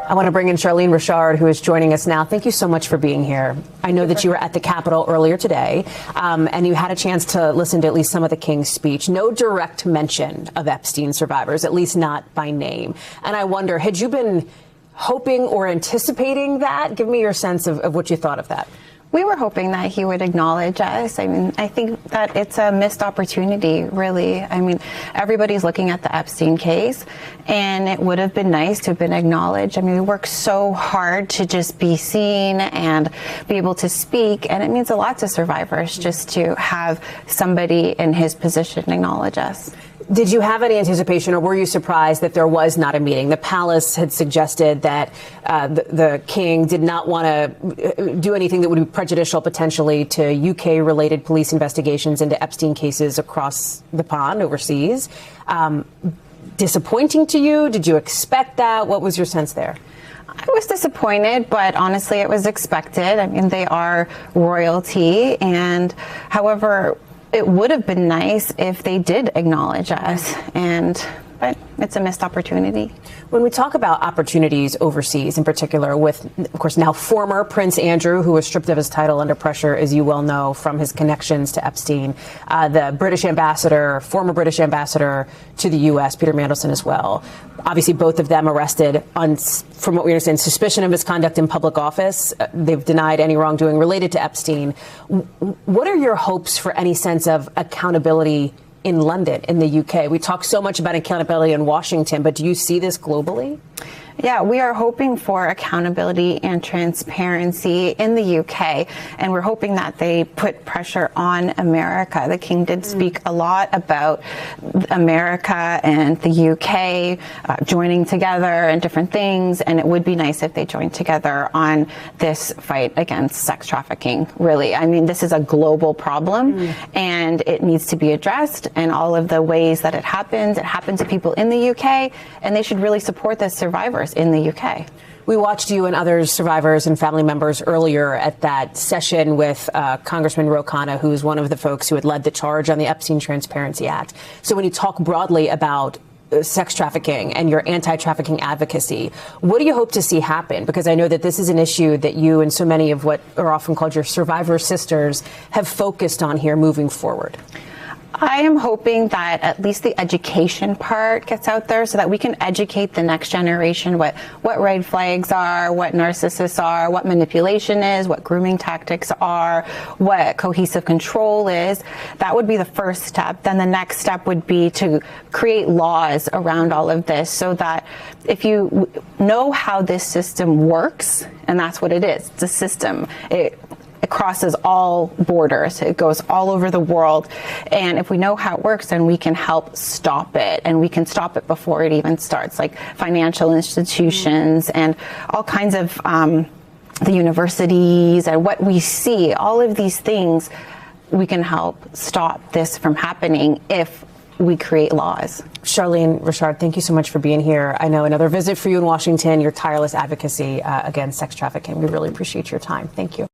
I want to bring in Charlene Richard, who is joining us now. Thank you so much for being here. I know that you were at the Capitol earlier today, and you had a chance to listen to at least some of the King's speech. No direct mention of Epstein survivors, at least not by name. And I wonder, had you been hoping or anticipating that? Give me your sense of what you thought of that. We were hoping that he would acknowledge us. I mean, I think that it's a missed opportunity, really. I mean, everybody's looking at the Epstein case, and it would have been nice to have been acknowledged. I mean, we worked so hard to just be seen and be able to speak, and it means a lot to survivors just to have somebody in his position acknowledge us. Did you have any anticipation, or were you surprised that there was not a meeting? The palace had suggested that the king did not want to do anything that would be prejudicial potentially to UK-related police investigations into Epstein cases across the pond overseas. Disappointing to you? Did you expect that? What was your sense there? I was disappointed, but honestly, it was expected. I mean, they are royalty, and however, it would have been nice if they did acknowledge us, but it's a missed opportunity. When we talk about opportunities overseas, in particular with, of course, now former Prince Andrew, who was stripped of his title under pressure, as you well know, from his connections to Epstein, the British ambassador, former British ambassador to the U.S., Peter Mandelson as well. Obviously, both of them arrested on, from what we understand, suspicion of misconduct in public office. They've denied any wrongdoing related to Epstein. What are your hopes for any sense of accountability in London, in the UK? We talk so much about accountability in Washington, but do you see this globally? Yeah, we are hoping for accountability and transparency in the UK, and we're hoping that they put pressure on America. The King did speak a lot about America and the UK joining together and different things, and it would be nice if they joined together on this fight against sex trafficking, really. I mean, this is a global problem, and it needs to be addressed, and all of the ways that it happens to people in the UK, and they should really support the survivors in the UK. We watched you and other survivors and family members earlier at that session with Congressman Ro Khanna, who is one of the folks who had led the charge on the Epstein Transparency Act. So when you talk broadly about sex trafficking and your anti-trafficking advocacy, what do you hope to see happen? Because I know that this is an issue that you and so many of what are often called your survivor sisters have focused on here moving forward. I am hoping that at least the education part gets out there so that we can educate the next generation what red flags are, what narcissists are, what manipulation is, what grooming tactics are, what cohesive control is. That would be the first step. Then the next step would be to create laws around all of this so that if you know how this system works, and that's what it is, it's a system. It crosses all borders. It goes all over the world. And if we know how it works, then we can help stop it. And we can stop it before it even starts, like financial institutions and all kinds of the universities and what we see, all of these things, we can help stop this from happening if we create laws. Charlene Richard, thank you so much for being here. I know another visit for you in Washington, your tireless advocacy against sex trafficking. We really appreciate your time. Thank you.